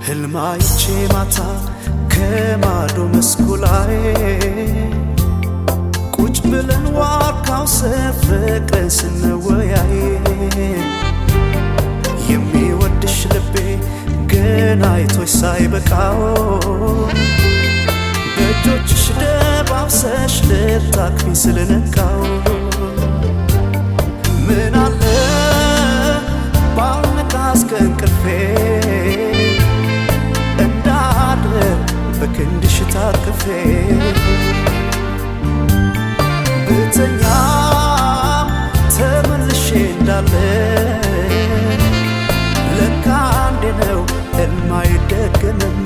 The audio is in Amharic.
ህልማይቼ ማታ ከማዶ መስኩ ላይ ቁጭ ብለን ዋርካው ስር ፍቅርን ስንወያይ የሚወድሽ ልቤ ገና አይቶሽ ሳይበቃው በእጆችሽ ደባብሰሽ ልታቅፊኝ ስለነቃው ምን አለ ባልነቃስ ከእንቅልፌ በክንድሽ ታቅፌ ብተኛ ተመልሼ እንዳለ ለካ አንዴ ነው ሕልም አይደገምም